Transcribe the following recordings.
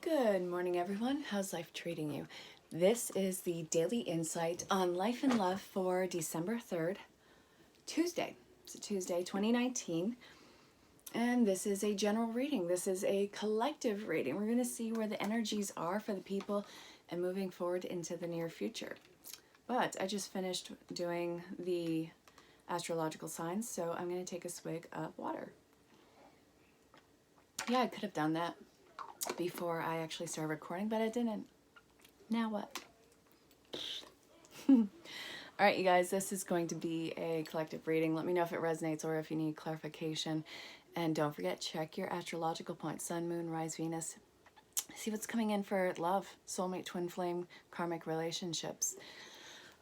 Good morning, everyone. How's life treating you? This is the daily insight on life and love for December 3rd, Tuesday. It's a Tuesday, 2019. And this is a general reading. This is a collective reading. We're going to see where the energies are for the people and moving forward into the near future. But I just finished doing the astrological signs, so I'm going to take a swig of water. Yeah, I could have done that before I actually started recording, but I didn't. Now what? All right, you guys, this is going to be a collective reading. Let me know if it resonates or if you need clarification. And don't forget, check your astrological points, sun, moon, rise, Venus. See what's coming in for love, soulmate, twin flame, karmic relationships.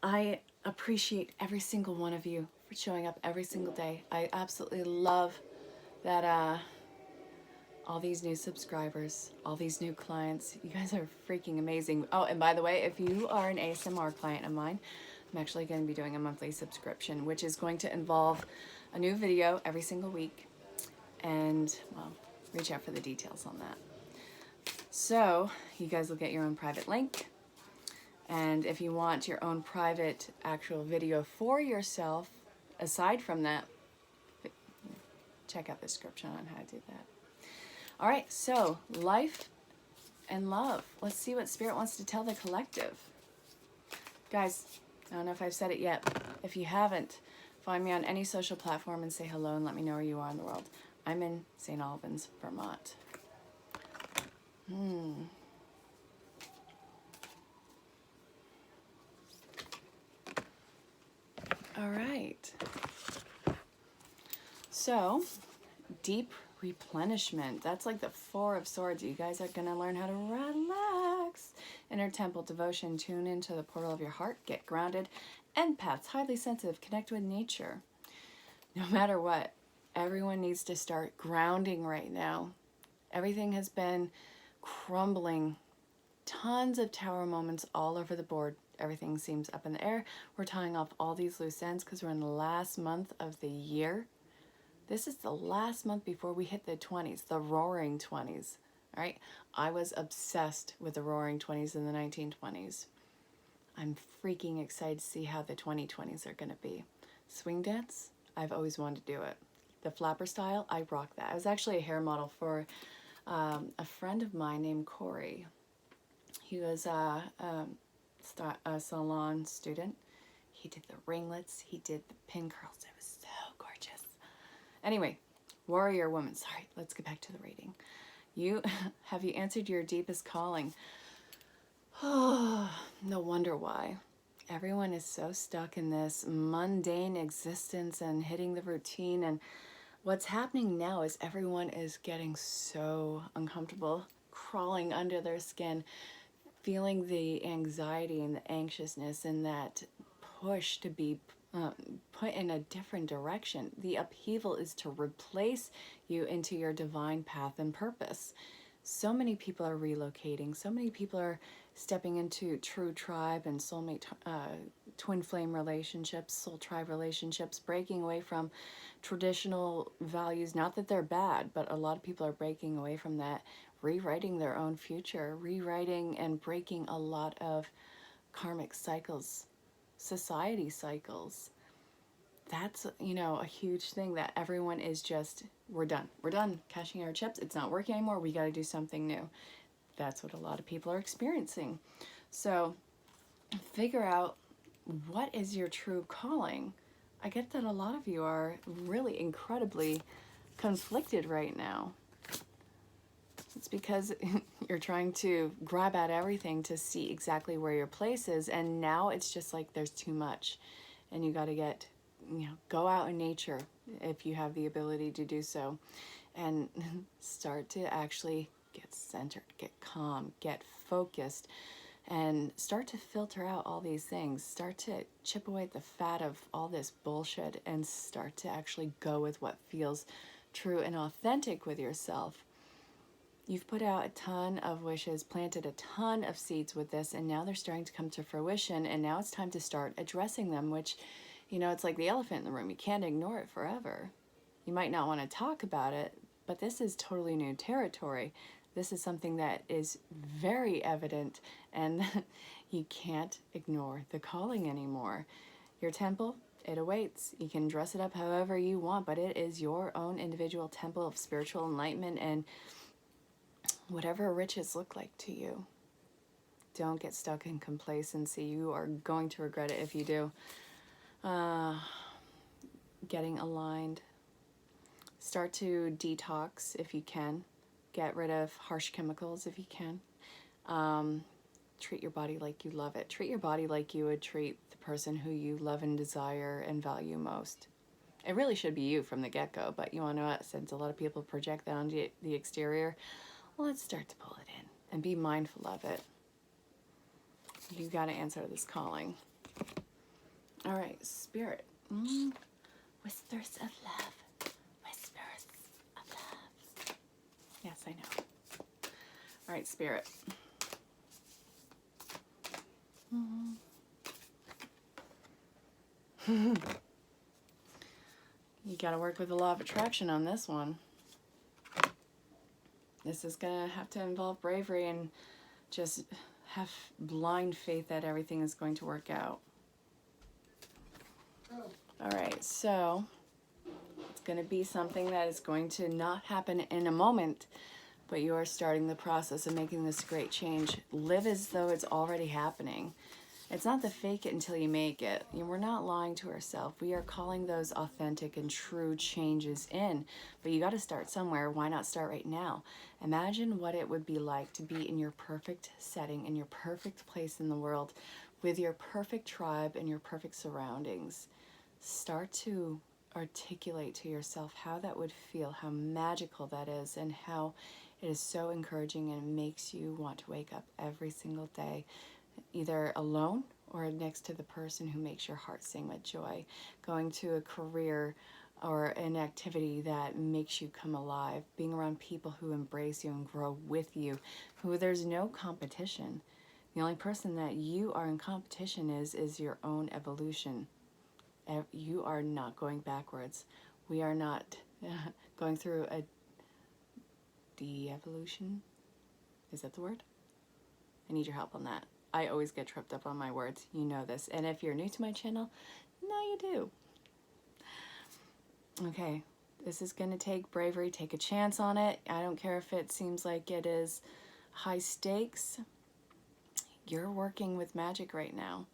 I appreciate every single one of you for showing up every single day. I absolutely love that all these new subscribers, all these new clients. You guys are freaking amazing. Oh, and by the way, if you are an ASMR client of mine, I'm actually going to be doing a monthly subscription, which is going to involve a new video every single week. And, well, reach out for the details on that. So, you guys will get your own private link. And if you want your own private actual video for yourself, aside from that, check out the description on how to do that. All right, so life and love. Let's see what Spirit wants to tell the collective. Guys, I don't know if I've said it yet. If you haven't, find me on any social platform and say hello and let me know where you are in the world. I'm in St. Albans, Vermont. All right. So, deep replenishment. That's like the Four of Swords. You guys are going to learn how to relax. Inner temple devotion. Tune into the portal of your heart. Get grounded. Empaths, highly sensitive. Connect with nature. No matter what, everyone needs to start grounding right now. Everything has been crumbling. Tons of tower moments all over the board. Everything seems up in the air. We're tying off all these loose ends because we're in the last month of the year. This is the last month before we hit the 20s, the roaring 20s, all right? I was obsessed with the roaring 20s and the 1920s. I'm freaking excited to see how the 2020s are going to be. Swing dance, I've always wanted to do it. The flapper style, I rock that. I was actually a hair model for a friend of mine named Corey. He was a salon student. He did the ringlets. He did the pin curls. It was so gorgeous. Anyway, warrior woman. Sorry, let's get back to the reading. Have you answered your deepest calling? Oh, no wonder why. Everyone is so stuck in this mundane existence and hitting the routine. And what's happening now is everyone is getting so uncomfortable, crawling under their skin, feeling the anxiety and the anxiousness and that push to be put in a different direction. The upheaval is to replace you into your divine path and purpose. So many people are relocating. So many people are stepping into true tribe and soulmate twin flame relationships, soul tribe relationships, breaking away from traditional values. Not that they're bad, but a lot of people are breaking away from that, rewriting their own future, rewriting and breaking a lot of karmic cycles, society cycles. That's, a huge thing that everyone is just, we're done cashing our chips. It's not working anymore. We got to do something new. That's what a lot of people are experiencing. So figure out what is your true calling. I get that a lot of you are really incredibly conflicted right now. It's because you're trying to grab at everything to see exactly where your place is, and now it's just like there's too much, and you got to go out in nature if you have the ability to do so, and start to actually get centered, get calm, get focused, and start to filter out all these things. Start to chip away at the fat of all this bullshit and start to actually go with what feels true and authentic with yourself. You've put out a ton of wishes, planted a ton of seeds with this, and now they're starting to come to fruition, and now it's time to start addressing them, which, it's like the elephant in the room. You can't ignore it forever. You might not want to talk about it, but this is totally new territory. This is something that is very evident, and you can't ignore the calling anymore. Your temple, it awaits. You can dress it up however you want, but it is your own individual temple of spiritual enlightenment and whatever riches look like to you. Don't get stuck in complacency. You are going to regret it if you do. Getting aligned. Start to detox if you can. Get rid of harsh chemicals if you can. Treat your body like you love it. Treat your body like you would treat the person who you love and desire and value most. It really should be you from the get-go, but you want to know what? Since a lot of people project that on the exterior, well, let's start to pull it in and be mindful of it. You got to answer this calling. All right, Spirit. Whispers of love. Whispers of love. Yes, I know. All right, Spirit. You got to work with the law of attraction on this one. This is going to have to involve bravery and just have blind faith that everything is going to work out. All right, so it's going to be something that is going to not happen in a moment, but you are starting the process of making this great change. Live as though it's already happening. It's not the fake it until you make it. We're not lying to ourselves. We are calling those authentic and true changes in. But you got to start somewhere. Why not start right now? Imagine what it would be like to be in your perfect setting, in your perfect place in the world, with your perfect tribe and your perfect surroundings. Start to articulate to yourself how that would feel, how magical that is, and how it is so encouraging and makes you want to wake up every single day, either alone or next to the person who makes your heart sing with joy, going to a career or an activity that makes you come alive, being around people who embrace you and grow with you, who there's no competition. The only person that you are in competition is your own evolution. You are not going backwards. We are not going through a de-evolution. Is that the word? I need your help on that. I always get tripped up on my words. You know this. And if you're new to my channel, now you do. Okay, this is going to take bravery. Take a chance on it. I don't care if it seems like it is high stakes. You're working with magic right now.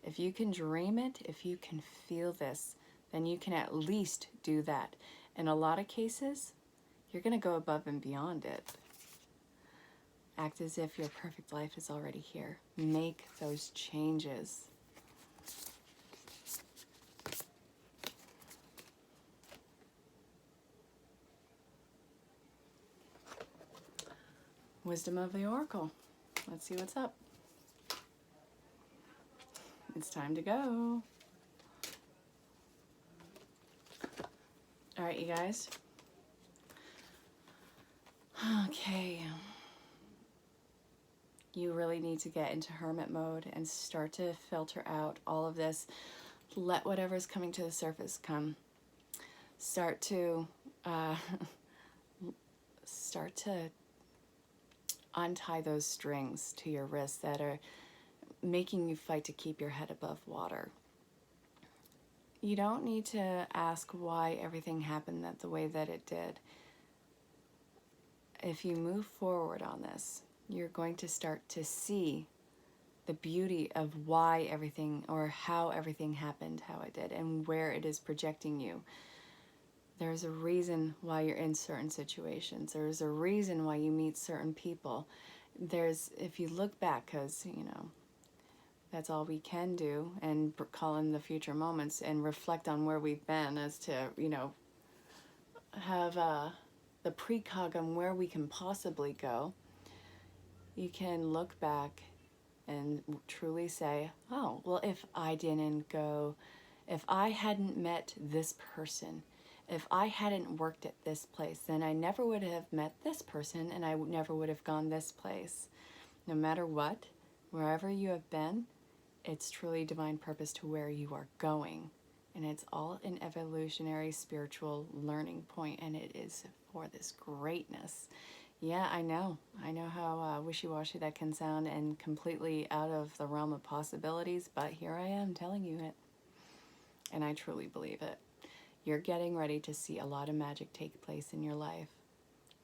If you can dream it, if you can feel this, then you can at least do that. In a lot of cases, you're going to go above and beyond it. Act as if your perfect life is already here. Make those changes. Wisdom of the Oracle. Let's see what's up. It's time to go. All right, you guys. Okay. You really need to get into hermit mode and start to filter out all of this. Let whatever's coming to the surface come. Start to untie those strings to your wrists that are making you fight to keep your head above water. You don't need to ask why everything happened the way that it did. If you move forward on this, you're going to start to see the beauty of why everything or how everything happened how it did and where it is projecting you. There's a reason why you're in certain situations. There's a reason why you meet certain people. If you look back, because, that's all we can do, and call in the future moments and reflect on where we've been as to, have the precog on where we can possibly go. You can look back and truly say, oh, well, if I hadn't met this person, if I hadn't worked at this place, then I never would have met this person and I never would have gone this place. No matter what, wherever you have been, it's truly divine purpose to where you are going. And it's all an evolutionary spiritual learning point, and it is for this greatness. Yeah, I know. I know how wishy-washy that can sound and completely out of the realm of possibilities, but here I am telling you it. And I truly believe it. You're getting ready to see a lot of magic take place in your life.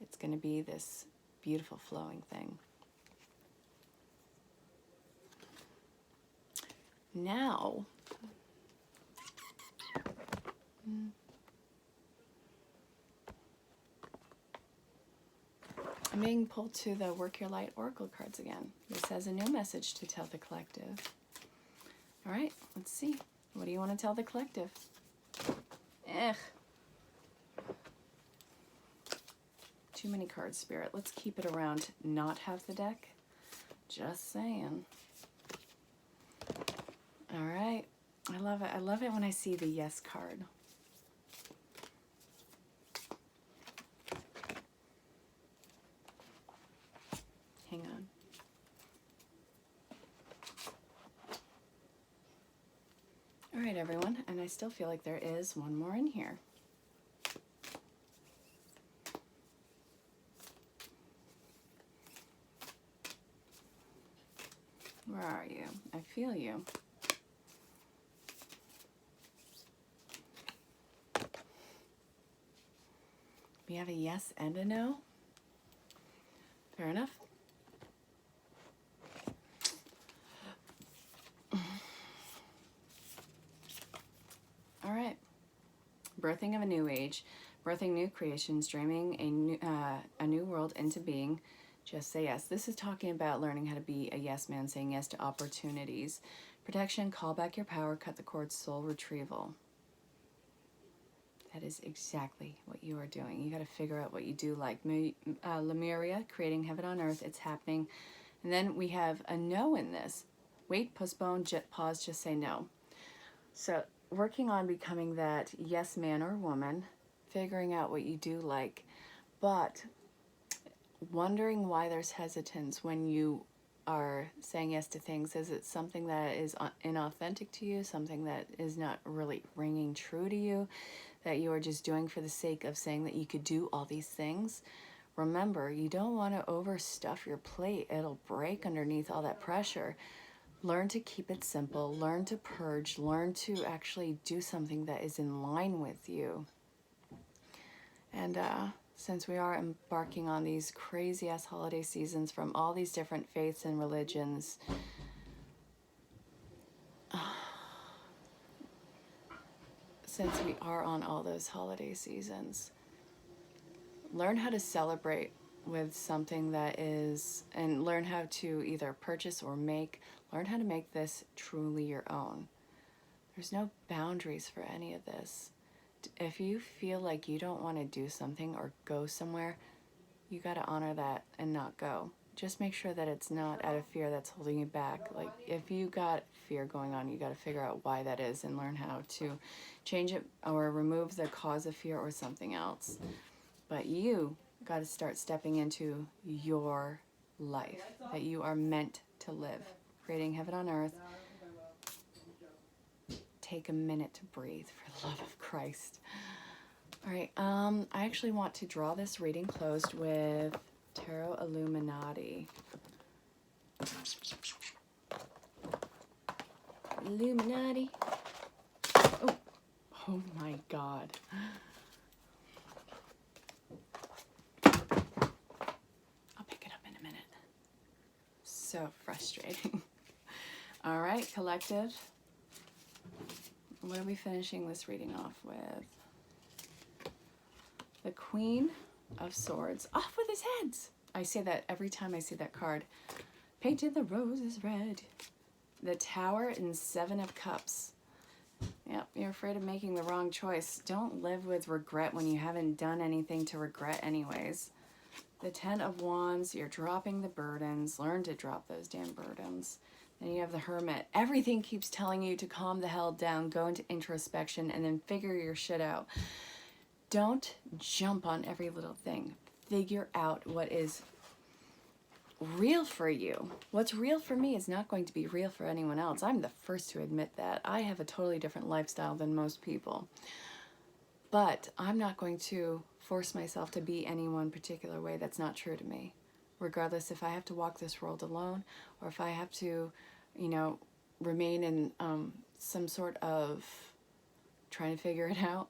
It's going to be this beautiful flowing thing. Now, I'm being pulled to the Work Your Light Oracle cards again. This has a new message to tell the collective. All right, let's see. What do you want to tell the collective? Too many cards, Spirit. Let's keep it around not half the deck. Just saying. All right. I love it. I love it when I see the yes card. Hang on. All right, everyone. And I still feel like there is one more in here. Where are you? I feel you. We have a yes and a no. Fair enough. All right. Birthing of a new age, birthing new creations, dreaming a new world into being. Just say yes. This is talking about learning how to be a yes man, saying yes to opportunities. Protection, call back your power, cut the cord, soul retrieval. That is exactly what you are doing. You got to figure out what you do like. Lemuria, creating heaven on earth. It's happening. And then we have a no in this. Wait, postpone, pause, just say no. So working on becoming that yes man or woman, figuring out what you do like, but wondering why there's hesitance when you are saying yes to things. Is it something that is inauthentic to you, something that is not really ringing true to you, that you are just doing for the sake of saying that you could do all these things? Remember, you don't want to overstuff your plate. It'll break underneath all that pressure. Learn to keep it simple. Learn to purge. Learn to actually do something that is in line with you. And since we are embarking on these crazy-ass holiday seasons from all these different faiths and religions, since we are on all those holiday seasons, learn how to celebrate with something that is, and learn how to either purchase or make, learn how to make this truly your own. There's no boundaries for any of this. If you feel like you don't want to do something or go somewhere, you got to honor that and not go. Just make sure that it's not out of fear that's holding you back. Like, if you got fear going on, you got to figure out why that is and learn how to change it or remove the cause of fear or something else. But you got to start stepping into your life that you are meant to live, creating heaven on earth. Take a minute to breathe, for the love of Christ. All right, I actually want to draw this reading closed with Tarot Illuminati. Illuminati. Oh my God. I'll pick it up in a minute. So frustrating. All right, collective. What are we finishing this reading off with? The Queen of Swords. Off with his heads! I say that every time I see that card. Painted the roses red. The Tower and Seven of Cups. Yep, you're afraid of making the wrong choice. Don't live with regret when you haven't done anything to regret anyways. The Ten of Wands. You're dropping the burdens. Learn to drop those damn burdens. Then you have the Hermit. Everything keeps telling you to calm the hell down, go into introspection, and then figure your shit out. Don't jump on every little thing. Figure out what is real for you. What's real for me is not going to be real for anyone else. I'm the first to admit that. I have a totally different lifestyle than most people. But I'm not going to force myself to be any one particular way that's not true to me. Regardless if I have to walk this world alone or if I have to, you know, remain in some sort of trying to figure it out,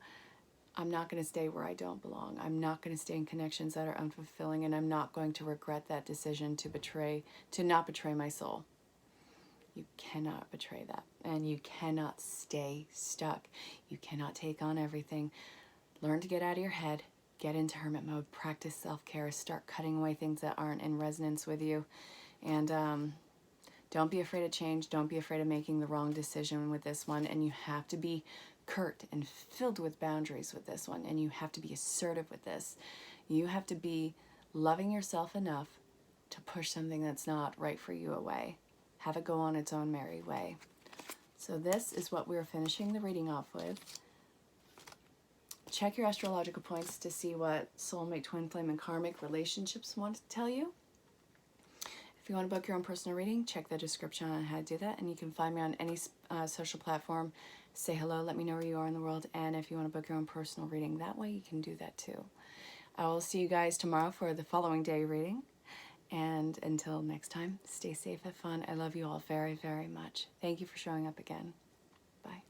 I'm not going to stay where I don't belong. I'm not going to stay in connections that are unfulfilling, and I'm not going to regret that decision to not betray my soul. You cannot betray that, and you cannot stay stuck. You cannot take on everything. Learn to get out of your head, get into hermit mode, practice self-care, start cutting away things that aren't in resonance with you, and don't be afraid of change. Don't be afraid of making the wrong decision with this one, and you have to be curt and filled with boundaries with this one, and you have to be assertive with this. You have to be loving yourself enough to push something that's not right for you away. Have it go on its own merry way. So this is what we're finishing the reading off with. Check your astrological points to see what soulmate, twin flame, and karmic relationships want to tell you. If you want to book your own personal reading, check the description on how to do that. And you can find me on any social platform. Say hello, let me know where you are in the world. And if you want to book your own personal reading that way, you can do that too. I will see you guys tomorrow for the following day reading. And until next time, stay safe, have fun. I love you all very, very much. Thank you for showing up again. Bye.